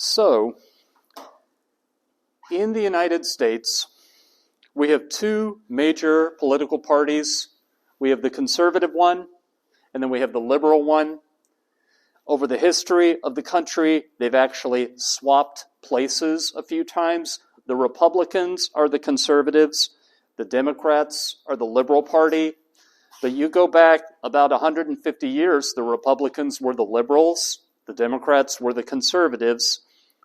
So, in the United States, we have two major political parties. We have the conservative one, and then we have the liberal one. Over the history of the country, they've actually swapped places a few times. The Republicans are the conservatives. The Democrats are the liberal party. But you go back about 150 years, the Republicans were the liberals. The Democrats were the conservatives.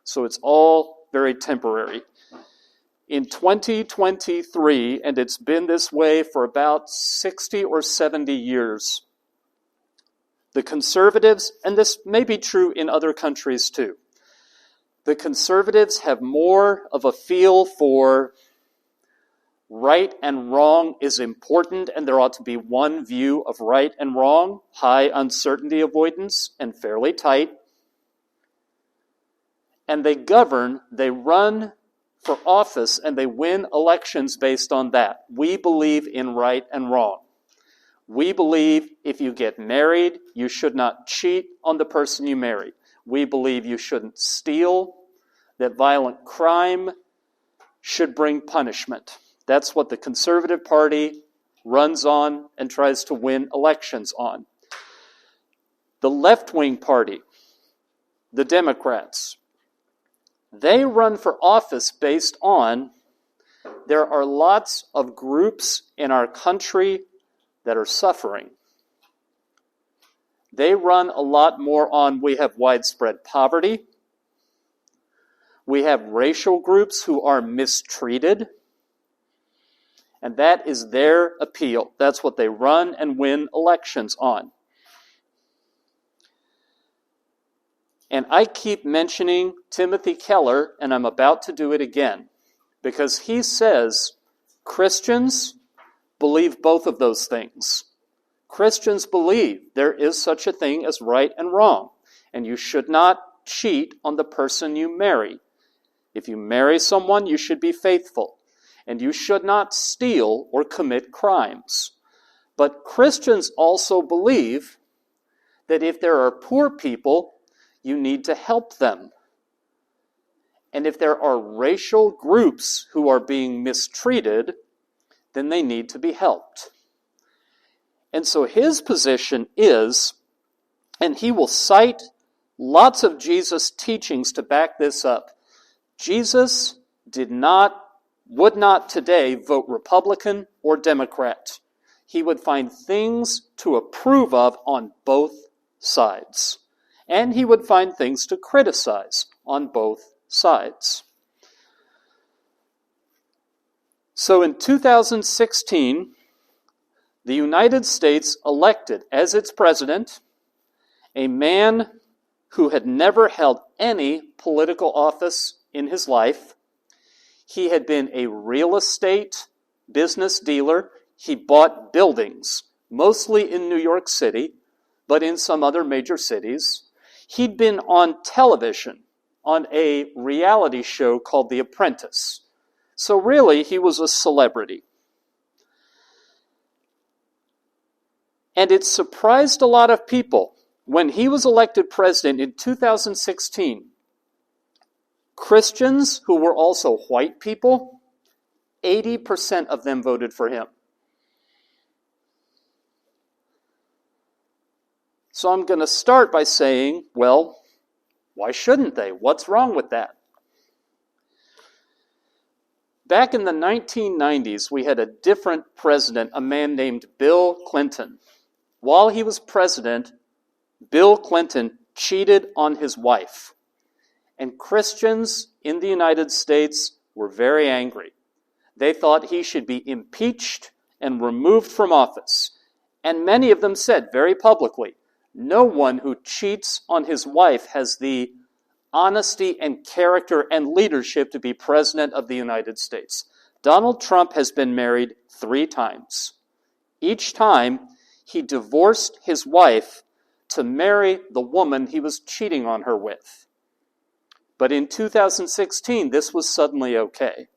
So it's all very temporary. In 2023, and it's been this way for about 60 or 70 years, the conservatives, and this may be true in other countries too, the conservatives have more of a feel for right and wrong is important, and there ought to be one view of right and wrong, high uncertainty avoidance, and fairly tight. And they govern, they run for office, and they win elections based on that. We believe in right and wrong. We believe if you get married, you should not cheat on the person you marry. We believe you shouldn't steal, that violent crime should bring punishment. That's what the Conservative Party runs on and tries to win elections on. The left-wing party, the Democrats, they run for office based on there are lots of groups in our country that are suffering. They run a lot more on we have widespread poverty. We have racial groups who are mistreated. And that is their appeal. That's what they run and win elections on. And I keep mentioning Timothy Keller, and I'm about to do it again, because he says Christians believe both of those things. Christians believe there is such a thing as right and wrong, and you should not cheat on the person you marry. If you marry someone, you should be faithful, and you should not steal or commit crimes. But Christians also believe that if there are poor people, you need to help them. And if there are racial groups who are being mistreated, then they need to be helped. And so his position is, and he will cite lots of Jesus' teachings to back this up, Jesus would not today vote Republican or Democrat. He would find things to approve of on both sides. And he would find things to criticize on both sides. So in 2016, the United States elected as its president a man who had never held any political office in his life. He had been a real estate business dealer. He bought buildings, mostly in New York City, but in some other major cities. He'd been on television on a reality show called The Apprentice. So really, he was a celebrity. And it surprised a lot of people. When he was elected president in 2016, Christians who were also white people, 80% of them voted for him. So I'm going to start by saying, well, why shouldn't they? What's wrong with that? Back in the 1990s, we had a different president, a man named Bill Clinton. While he was president, Bill Clinton cheated on his wife. And Christians in the United States were very angry. They thought he should be impeached and removed from office. And many of them said very publicly, no one who cheats on his wife has the honesty and character and leadership to be president of the United States. Donald Trump has been married 3 times. Each time, he divorced his wife to marry the woman he was cheating on her with. But in 2016, this was suddenly okay.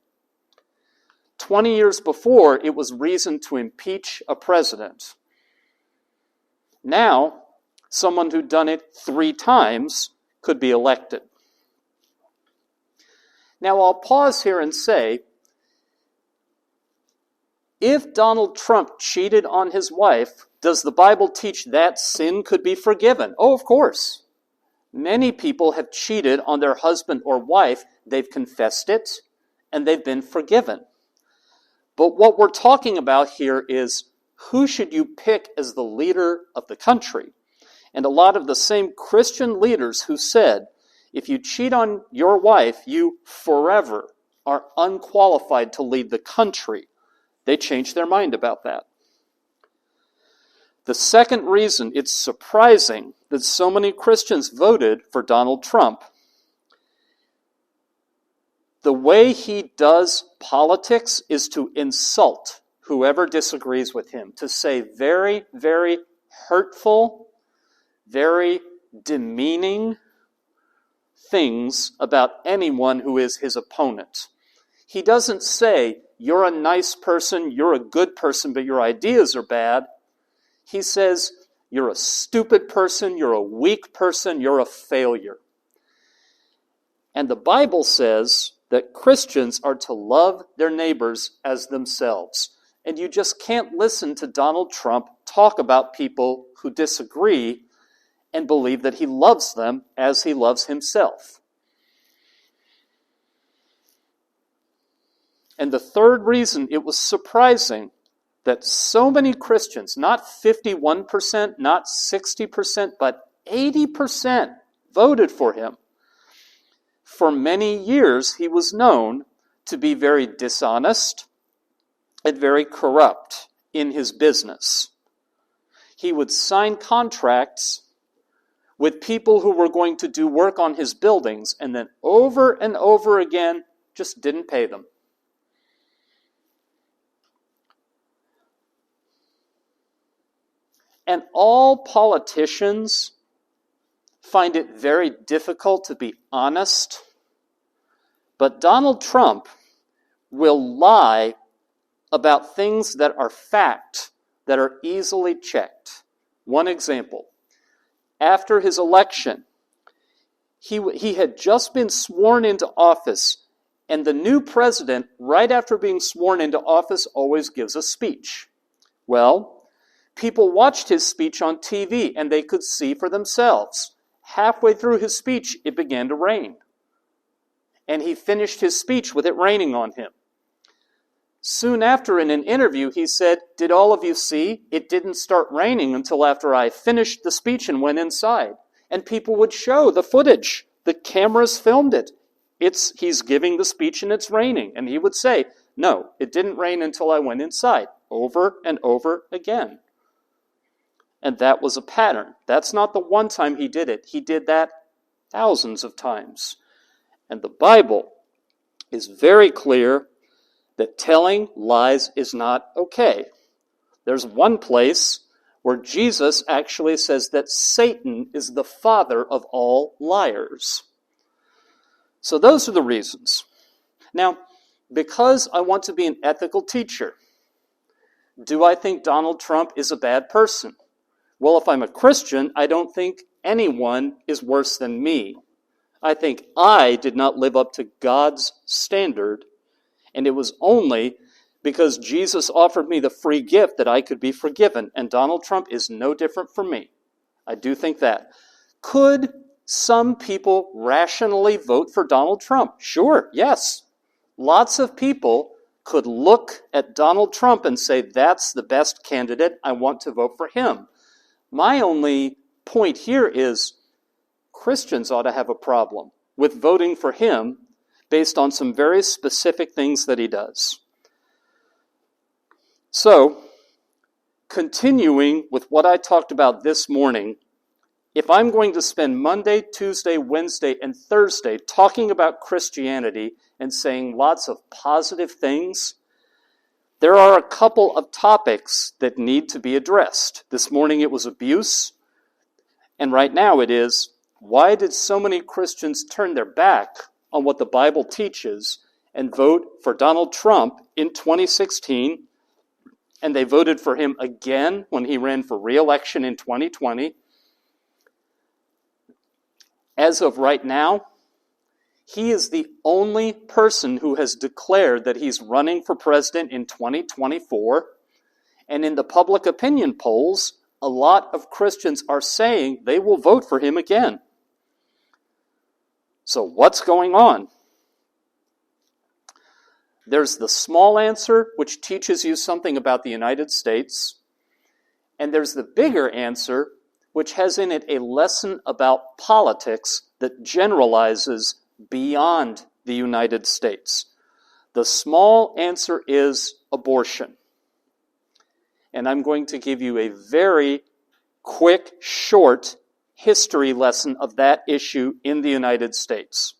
20 years before, it was reason to impeach a president. Now, someone who'd done it 3 times could be elected. Now, I'll pause here and say, if Donald Trump cheated on his wife, does the Bible teach that sin could be forgiven? Oh, of course. Many people have cheated on their husband or wife. They've confessed it, and they've been forgiven. But what we're talking about here is, who should you pick as the leader of the country? And a lot of the same Christian leaders who said, if you cheat on your wife, you forever are unqualified to lead the country. They changed their mind about that. The second reason it's surprising that so many Christians voted for Donald Trump, the way he does politics is to insult whoever disagrees with him, to say very, very hurtful, very demeaning things about anyone who is his opponent. He doesn't say, you're a nice person, you're a good person, but your ideas are bad. He says, you're a stupid person, you're a weak person, you're a failure. And the Bible says that Christians are to love their neighbors as themselves. And you just can't listen to Donald Trump talk about people who disagree and believe that he loves them as he loves himself. And the third reason it was surprising that so many Christians, not 51%, not 60%, but 80% voted for him. For many years, he was known to be very dishonest and very corrupt in his business. He would sign contracts with people who were going to do work on his buildings, and then over and over again, just didn't pay them. And all politicians find it very difficult to be honest, but Donald Trump will lie about things that are fact, that are easily checked. One example, after his election, he had just been sworn into office, and the new president, right after being sworn into office, always gives a speech. Well, people watched his speech on TV, and they could see for themselves. Halfway through his speech, it began to rain. And he finished his speech with it raining on him. Soon after, in an interview, he said, "Did all of you see? It didn't start raining until after I finished the speech and went inside." And people would show the footage. The cameras filmed it. He's giving the speech and it's raining. And he would say, "No, it didn't rain until I went inside," over and over again. And that was a pattern. That's not the one time he did it. He did that thousands of times. And the Bible is very clear that telling lies is not okay. There's one place where Jesus actually says that Satan is the father of all liars. So those are the reasons. Now, because I want to be an ethical teacher, do I think Donald Trump is a bad person? Well, if I'm a Christian, I don't think anyone is worse than me. I think I did not live up to God's standard, and it was only because Jesus offered me the free gift that I could be forgiven, and Donald Trump is no different from me. I do think that. Could some people rationally vote for Donald Trump? Sure, yes. Lots of people could look at Donald Trump and say, that's the best candidate, I want to vote for him. My only point here is Christians ought to have a problem with voting for him based on some very specific things that he does. So, continuing with what I talked about this morning, if I'm going to spend Monday, Tuesday, Wednesday, and Thursday talking about Christianity and saying lots of positive things, there are a couple of topics that need to be addressed. This morning it was abuse, and right now it is, why did so many Christians turn their back on what the Bible teaches and vote for Donald Trump in 2016, and they voted for him again when he ran for re-election in 2020? As of right now, He is the only person who has declared that he's running for president in 2024. And in the public opinion polls, a lot of Christians are saying they will vote for him again. So what's going on? There's the small answer, which teaches you something about the United States. And there's the bigger answer, which has in it a lesson about politics that generalizes beyond the United States. The small answer is abortion. And I'm going to give you a very quick, short history lesson of that issue in the United States.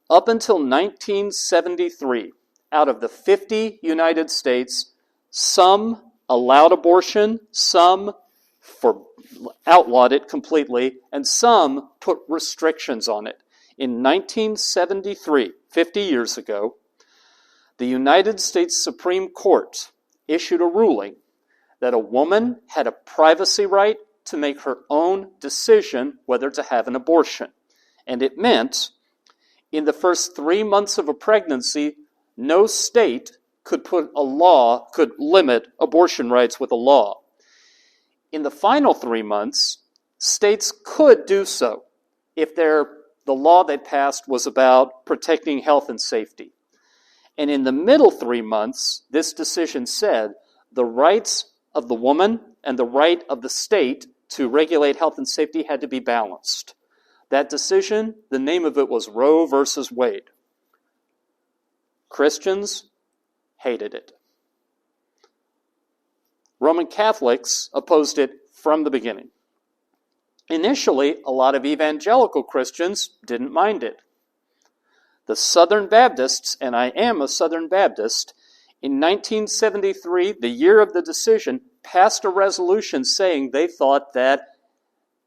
Up until 1973, out of the 50 United States, some allowed abortion, some outlawed it completely, and some put restrictions on it. In 1973, 50 years ago, the United States Supreme Court issued a ruling that a woman had a privacy right to make her own decision whether to have an abortion. And it meant, in the first 3 months of a pregnancy, no state could limit abortion rights with a law. In the final 3 months, states could do so if the law they passed was about protecting health and safety. And in the middle 3 months, this decision said the rights of the woman and the right of the state to regulate health and safety had to be balanced. That decision, the name of it was Roe versus Wade. Christians hated it. Roman Catholics opposed it from the beginning. Initially, a lot of evangelical Christians didn't mind it. The Southern Baptists, and I am a Southern Baptist, in 1973, the year of the decision, passed a resolution saying they thought that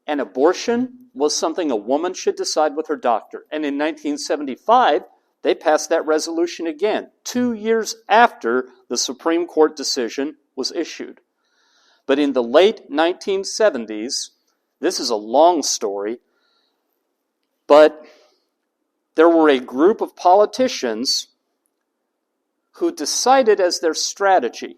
an abortion was something a woman should decide with her doctor. And in 1975, they passed that resolution again, 2 years after the Supreme Court decision was issued. But in the late 1970s, this is a long story, but there were a group of politicians who decided as their strategy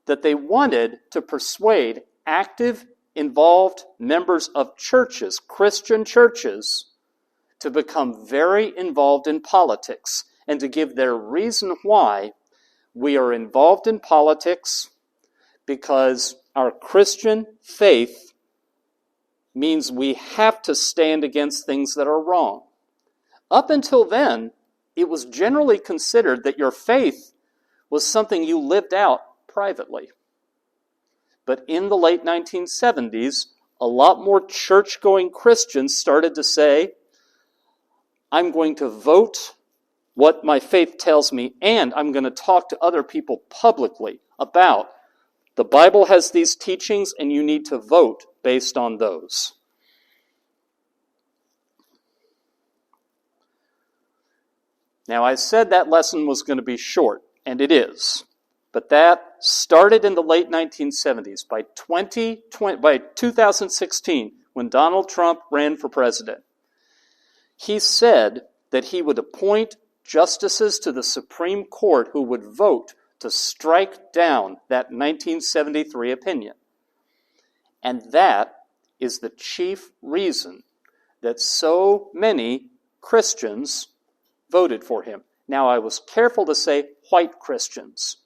that they wanted to persuade active, involved members of churches, Christian churches, to become very involved in politics and to give their reason why we are involved in politics because our Christian faith means we have to stand against things that are wrong. Up until then, it was generally considered that your faith was something you lived out privately. But in the late 1970s, a lot more church-going Christians started to say, I'm going to vote what my faith tells me, and I'm going to talk to other people publicly about the Bible has these teachings, and you need to vote based on those. Now, I said that lesson was going to be short, and it is. But that started in the late 1970s. By 2016, when Donald Trump ran for president, he said that he would appoint justices to the Supreme Court who would vote to strike down that 1973 opinion. And that is the chief reason that so many Christians voted for him. Now, I was careful to say white Christians.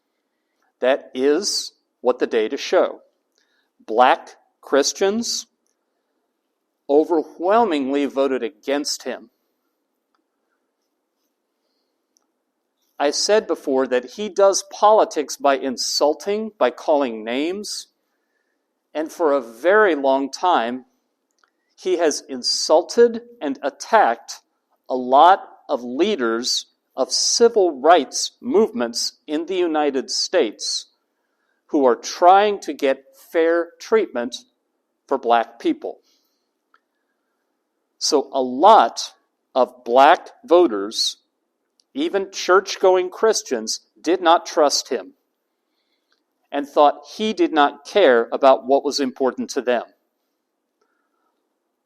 That is what the data show. Black Christians overwhelmingly voted against him. I said before that he does politics by insulting, by calling names, and for a very long time, he has insulted and attacked a lot of leaders of civil rights movements in the United States who are trying to get fair treatment for black people. So a lot of black voters, even church-going Christians, did not trust him and thought he did not care about what was important to them.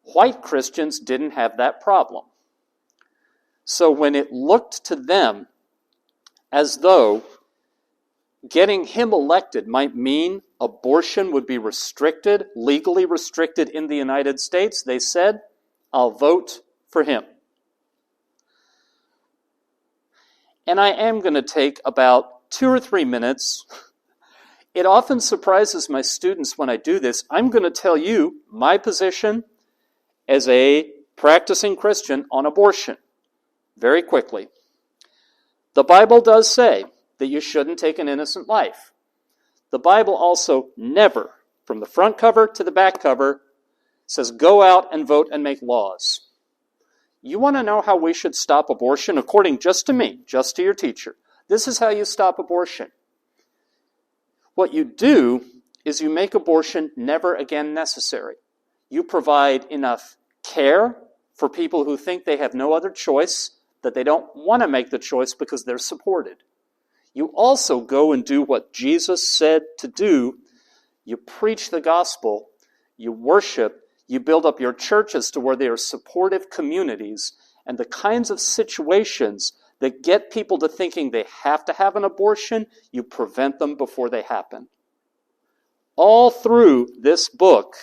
White Christians didn't have that problem. So when it looked to them as though getting him elected might mean abortion would be restricted, legally restricted in the United States, they said, I'll vote for him. And I am going to take about 2 or 3 minutes. It often surprises my students when I do this. I'm going to tell you my position as a practicing Christian on abortion very quickly. The Bible does say that you shouldn't take an innocent life. The Bible also never, from the front cover to the back cover, says go out and vote and make laws. You want to know how we should stop abortion? According just to me, just to your teacher. This is how you stop abortion. What you do is you make abortion never again necessary. You provide enough care for people who think they have no other choice, that they don't want to make the choice because they're supported. You also go and do what Jesus said to do. You preach the gospel, you worship, you build up your churches to where they are supportive communities, and the kinds of situations that get people to thinking they have to have an abortion, you prevent them before they happen. All through this book,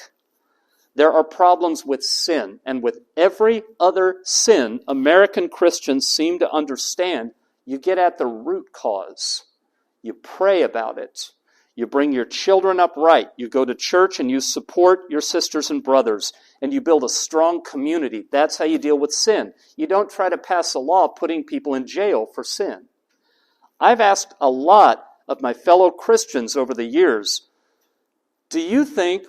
there are problems with sin, and with every other sin American Christians seem to understand, you get at the root cause. You pray about it. You bring your children up right. You go to church and you support your sisters and brothers, and you build a strong community. That's how you deal with sin. You don't try to pass a law putting people in jail for sin. I've asked a lot of my fellow Christians over the years, do you think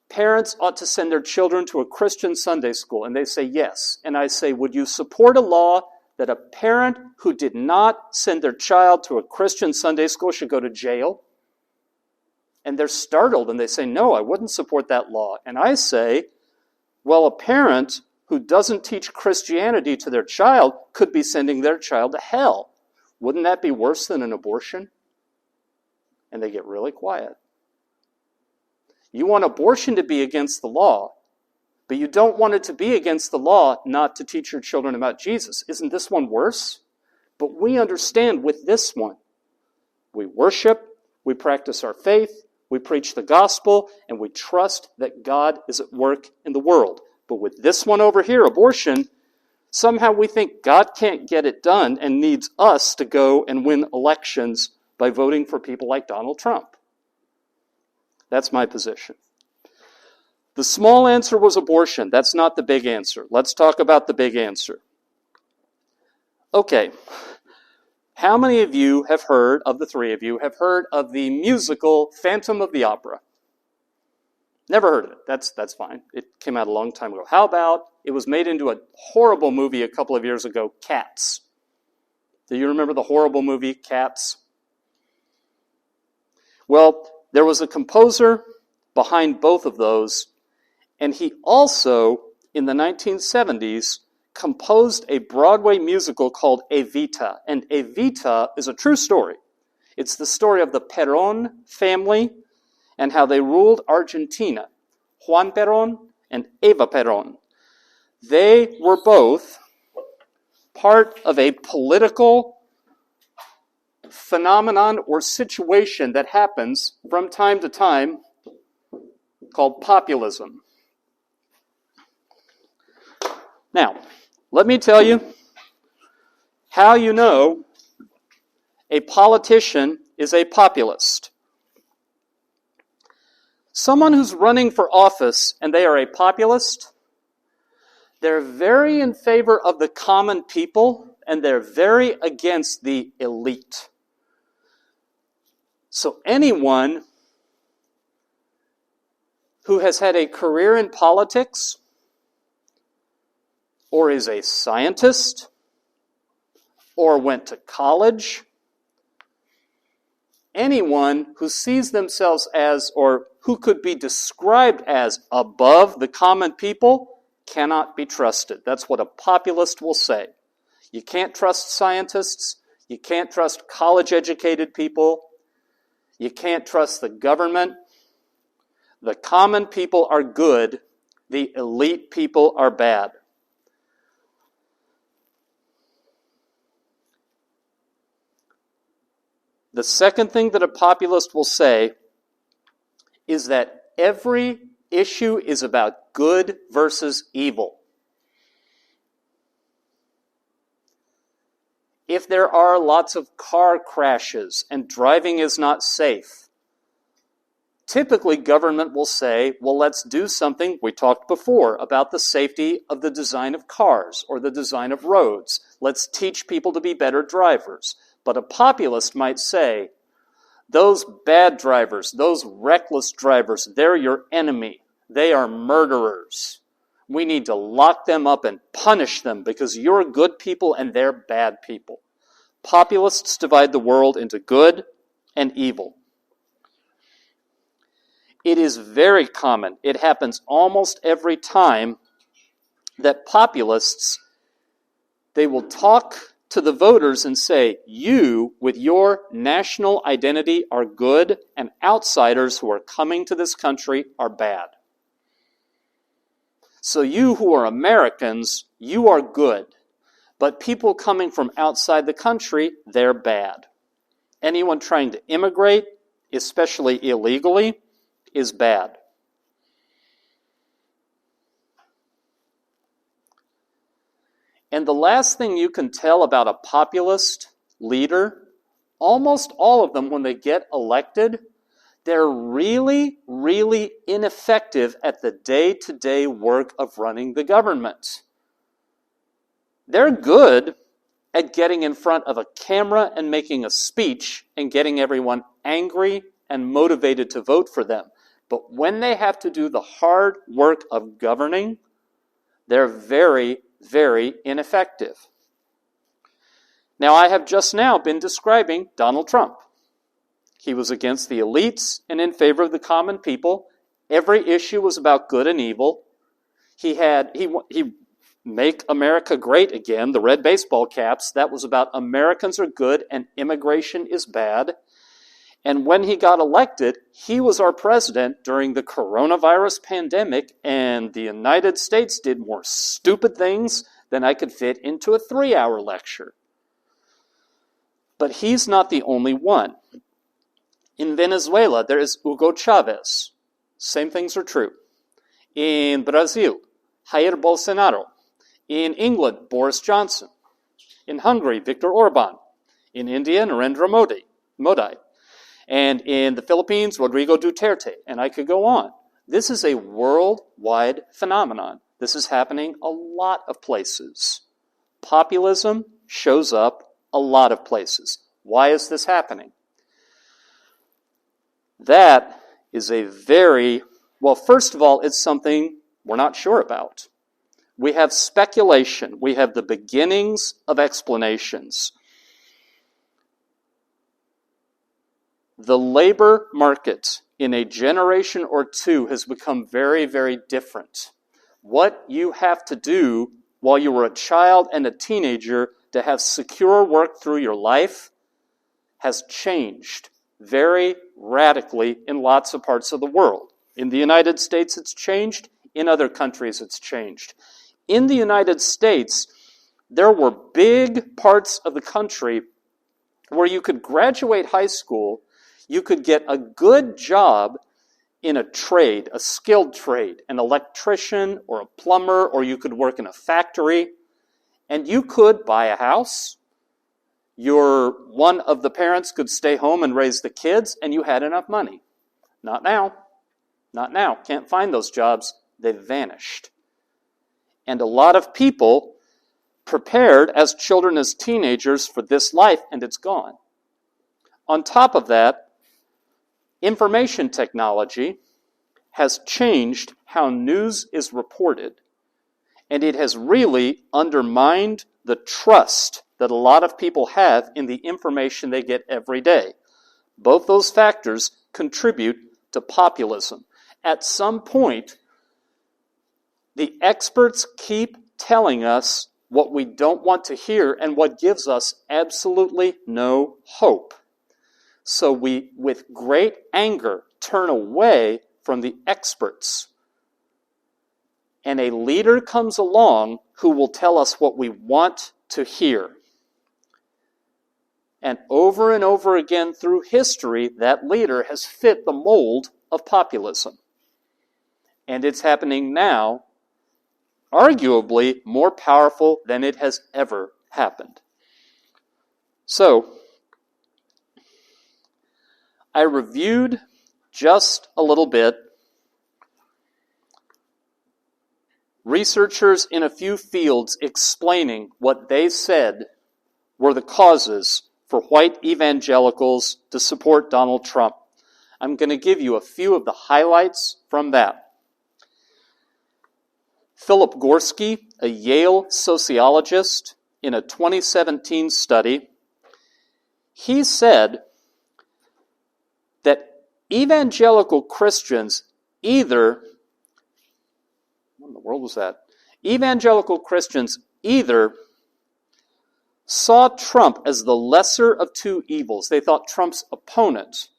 parents ought to send their children to a Christian Sunday school? And they say yes. And I say, would you support a law that a parent who did not send their child to a Christian Sunday school should go to jail? And they're startled and they say, no, I wouldn't support that law. And I say, well, a parent who doesn't teach Christianity to their child could be sending their child to hell. Wouldn't that be worse than an abortion? And they get really quiet. You want abortion to be against the law, but you don't want it to be against the law not to teach your children about Jesus. Isn't this one worse? But we understand with this one, we worship, we practice our faith, we preach the gospel, and we trust that God is at work in the world. But with this one over here, abortion, somehow we think God can't get it done and needs us to go and win elections by voting for people like Donald Trump. That's my position. The small answer was abortion. That's not the big answer. Let's talk about the big answer. Okay. How many of you have heard, of the three of you, have heard of the musical Phantom of the Opera? Never heard of it. That's fine. It came out a long time ago. How about it was made into a horrible movie a couple of years ago, Cats? Do you remember the horrible movie, Cats? Well, there was a composer behind both of those, and he also, in the 1970s, composed a Broadway musical called Evita. And Evita is a true story. It's the story of the Perón family and how they ruled Argentina. Juan Perón and Eva Perón. They were both part of a political phenomenon or situation that happens from time to time called populism. Now, let me tell you how you know a politician is a populist. Someone who's running for office and they are a populist, they're very in favor of the common people and they're very against the elite. So anyone who has had a career in politics or is a scientist or went to college, anyone who sees themselves as or who could be described as above the common people cannot be trusted. That's what a populist will say. You can't trust scientists. You can't trust college-educated people. You can't trust the government. The common people are good. The elite people are bad. The second thing that a populist will say is that every issue is about good versus evil. If there are lots of car crashes and driving is not safe, typically government will say, well, let's do something we talked before about the safety of the design of cars or the design of roads. Let's teach people to be better drivers. But a populist might say, those bad drivers, those reckless drivers, they're your enemy. They are murderers. We need to lock them up and punish them because you're good people and they're bad people. Populists divide the world into good and evil. It is very common, it happens almost every time, that populists, they will talk to the voters and say, you, with your national identity, are good, and outsiders who are coming to this country are bad. So you who are Americans, you are good. But people coming from outside the country, they're bad. Anyone trying to immigrate, especially illegally, is bad. And the last thing you can tell about a populist leader, almost all of them, when they get elected, they're really, really ineffective at the day-to-day work of running the government. They're good at getting in front of a camera and making a speech and getting everyone angry and motivated to vote for them. But when they have to do the hard work of governing, they're very, very ineffective. Now, I have just now been describing Donald Trump. He was against the elites and in favor of the common people. Every issue was about good and evil. He Make America Great Again, the red baseball caps, that was about Americans are good and immigration is bad. And when he got elected, he was our president during the coronavirus pandemic, and the United States did more stupid things than I could fit into a 3-hour lecture. But he's not the only one. In Venezuela, there is Hugo Chavez. Same things are true. In Brazil, Jair Bolsonaro. In England, Boris Johnson. In Hungary, Viktor Orban. In India, Narendra Modi. And in the Philippines, Rodrigo Duterte. And I could go on. This is a worldwide phenomenon. This is happening a lot of places. Populism shows up a lot of places. Why is this happening? That is first of all, it's something we're not sure about. We have speculation. We have the beginnings of explanations. The labor market in a generation or two has become very, very different. What you have to do while you were a child and a teenager to have secure work through your life has changed very radically in lots of parts of the world. In the United States, it's changed. In other countries, it's changed. In the United States, there were big parts of the country where you could graduate high school, you could get a good job in a trade, a skilled trade, an electrician or a plumber, or you could work in a factory, and you could buy a house. One of the parents could stay home and raise the kids, and you had enough money. Not now. Not now. Can't find those jobs. They've vanished. And a lot of people prepared as children, as teenagers for this life, and it's gone. On top of that, information technology has changed how news is reported, and it has really undermined the trust that a lot of people have in the information they get every day. Both those factors contribute to populism. At some point, the experts keep telling us what we don't want to hear and what gives us absolutely no hope. So we, with great anger, turn away from the experts. And a leader comes along who will tell us what we want to hear. And over again through history, that leader has fit the mold of populism. And it's happening now, arguably more powerful than it has ever happened. So, I reviewed just a little bit researchers in a few fields explaining what they said were the causes for white evangelicals to support Donald Trump. I'm going to give you a few of the highlights from that. Philip Gorski, a Yale sociologist, in a 2017 study, he said that evangelical Christians either, what in the world was that? Evangelical Christians either saw Trump as the lesser of two evils. They thought Trump's opponent,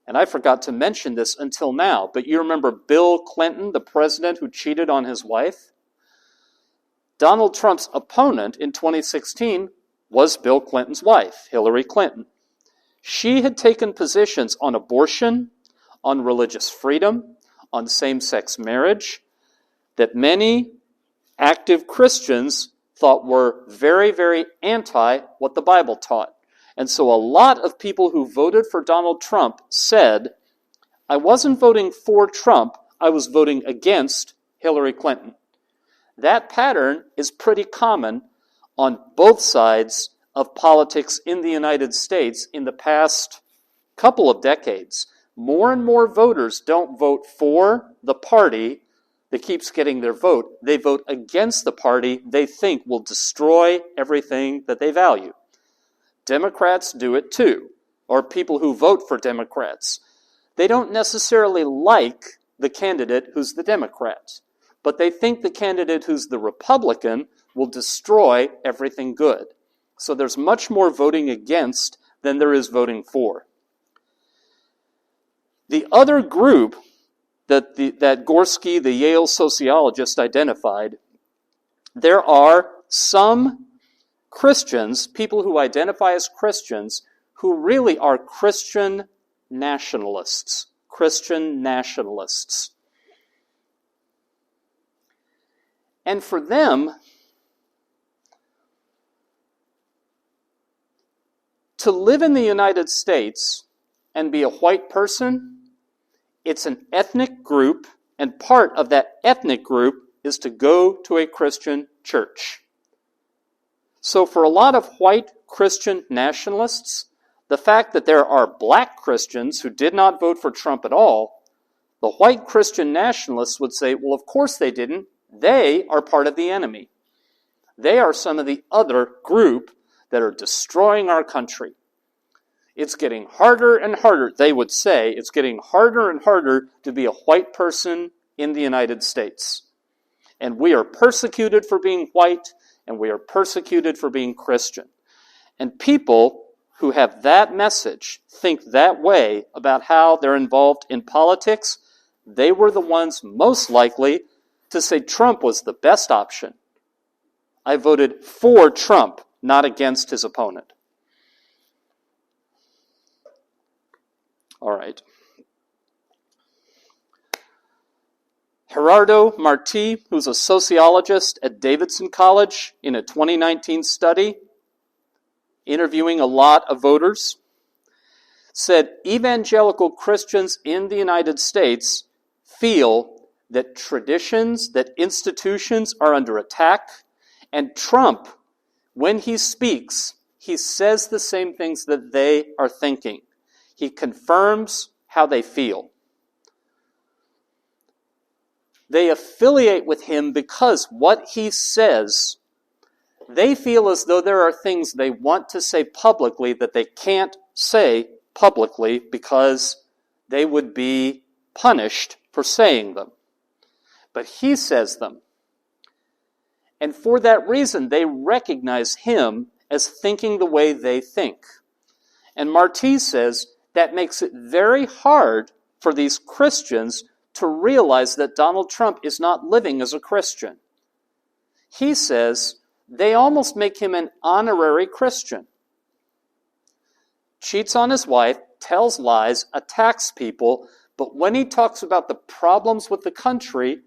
and I forgot to mention this until now, but you remember Bill Clinton, the president who cheated on his wife? Donald Trump's opponent in 2016 was Bill Clinton's wife, Hillary Clinton. She had taken positions on abortion, on religious freedom, on same-sex marriage, that many active Christians thought were very, very anti what the Bible taught. And so a lot of people who voted for Donald Trump said, I wasn't voting for Trump, I was voting against Hillary Clinton. That pattern is pretty common on both sides of politics in the United States in the past couple of decades. More and more voters don't vote for the party that keeps getting their vote. They vote against the party they think will destroy everything that they value. Democrats do it too, or people who vote for Democrats. They don't necessarily like the candidate who's the Democrat, but they think the candidate who's the Republican will destroy everything good. So there's much more voting against than there is voting for. The other group that Gorski, the Yale sociologist, identified, there are some Christians, people who identify as Christians, who really are Christian nationalists. Christian nationalists. And for them, to live in the United States and be a white person, it's an ethnic group, and part of that ethnic group is to go to a Christian church. So for a lot of white Christian nationalists, the fact that there are black Christians who did not vote for Trump at all, the white Christian nationalists would say, well, of course they didn't. They are part of the enemy. They are some of the other group that are destroying our country. It's getting harder and harder, they would say, it's getting harder and harder to be a white person in the United States. And we are persecuted for being white, and we are persecuted for being Christian. And people who have that message think that way about how they're involved in politics. They were the ones most likely to say Trump was the best option. I voted for Trump, not against his opponent. All right. Gerardo Martí, who's a sociologist at Davidson College, in a 2019 study, interviewing a lot of voters, said evangelical Christians in the United States feel that traditions, that institutions are under attack, and Trump, when he speaks, he says the same things that they are thinking. He confirms how they feel. They affiliate with him because what he says, they feel as though there are things they want to say publicly that they can't say publicly because they would be punished for saying them. But he says them. And for that reason, they recognize him as thinking the way they think. And Martí says that makes it very hard for these Christians to realize that Donald Trump is not living as a Christian. He says they almost make him an honorary Christian. cheats on his wife, tells lies, attacks people, but when he talks about the problems with the country,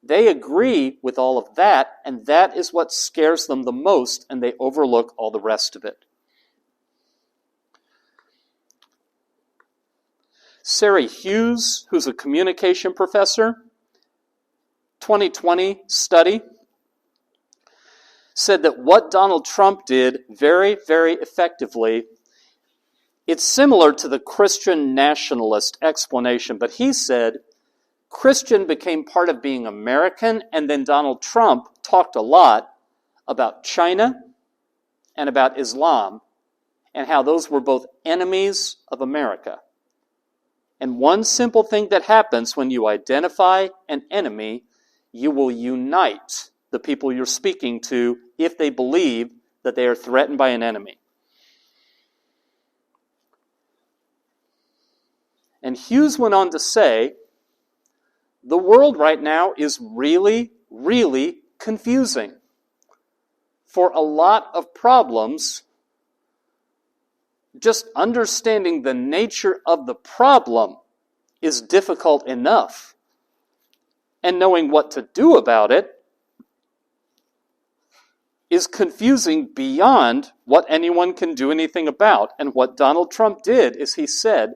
they agree with all of that, and that is what scares them the most, and they overlook all the rest of it. Sarah Hughes, who's a communication professor, 2020 study, said that what Donald Trump did very, very effectively, it's similar to the Christian nationalist explanation, but he said Christian became part of being American, and then Donald Trump talked a lot about China and about Islam and how those were both enemies of America. And one simple thing that happens when you identify an enemy, you will unite the people you're speaking to if they believe that they are threatened by an enemy. And Hughes went on to say, the world right now is really, really confusing. For a lot of problems, just understanding the nature of the problem is difficult enough. And knowing what to do about it is confusing beyond what anyone can do anything about. And what Donald Trump did is he said,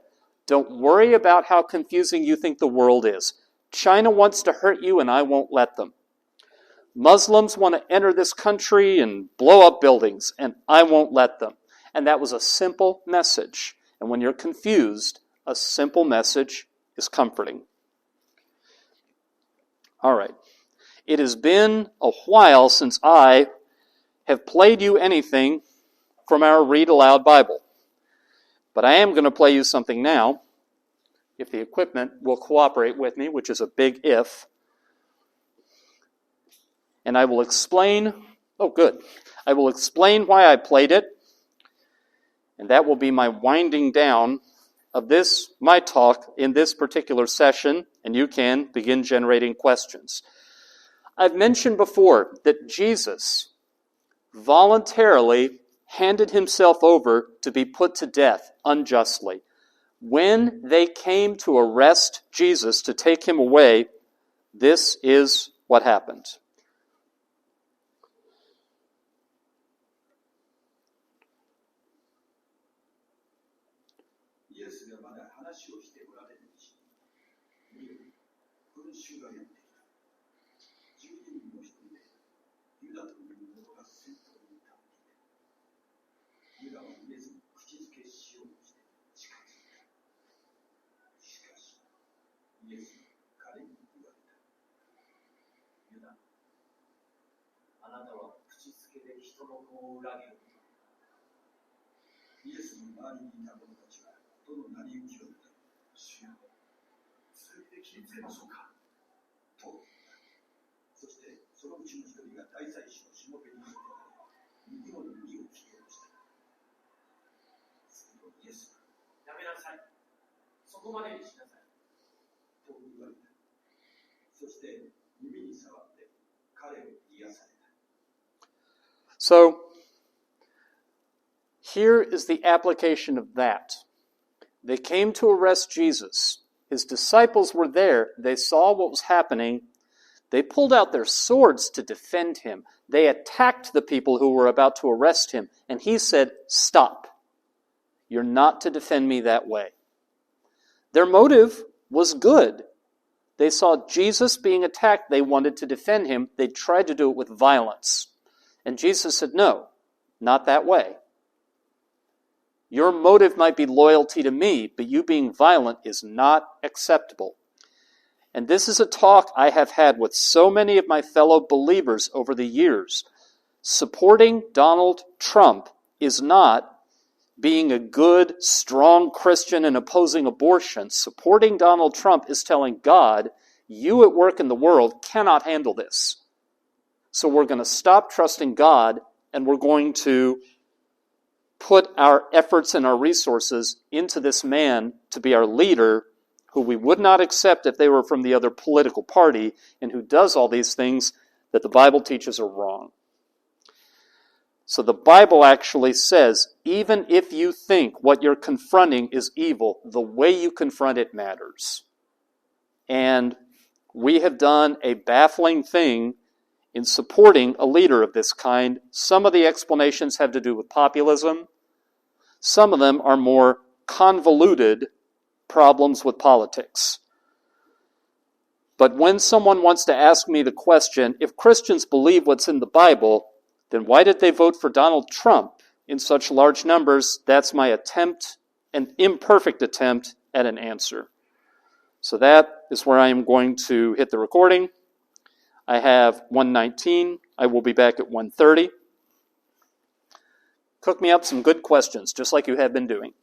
don't worry about how confusing you think the world is. China wants to hurt you and I won't let them. Muslims want to enter this country and blow up buildings and I won't let them. And that was a simple message. And when you're confused, a simple message is comforting. All right. It has been a while since I have played you anything from our Read Aloud Bible. But I am going to play you something now, if the equipment will cooperate with me, which is a big if. And I will explain, I will explain why I played it. And that will be my winding down of this, my talk in this particular session, and you can begin generating questions. I've mentioned before that Jesus voluntarily handed himself over to be put to death unjustly. When they came to arrest Jesus to take him away, this is what happened. So, here is the application of that. They came to arrest Jesus. His disciples were there. They saw what was happening. They pulled out their swords to defend him. They attacked the people who were about to arrest him. And he said, "Stop. You're not to defend me that way." Their motive was good. They saw Jesus being attacked. They wanted to defend him. They tried to do it with violence. And Jesus said, "No, not that way. Your motive might be loyalty to me, but you being violent is not acceptable." And this is a talk I have had with so many of my fellow believers over the years. Supporting Donald Trump is not being a good, strong Christian and opposing abortion. Supporting Donald Trump is telling God, you at work in the world cannot handle this. So we're going to stop trusting God and we're going to put our efforts and our resources into this man to be our leader, who we would not accept if they were from the other political party, and who does all these things that the Bible teaches are wrong. So the Bible actually says, even if you think what you're confronting is evil, the way you confront it matters. And we have done a baffling thing in supporting a leader of this kind. Some of the explanations have to do with populism. Some of them are more convoluted problems with politics. But when someone wants to ask me the question, if Christians believe what's in the Bible, then why did they vote for Donald Trump in such large numbers? That's my attempt, an imperfect attempt at an answer. So that is where I am going to hit the recording. I have 1:19. I will be back at 1:30. Cook me up some good questions, just like you have been doing.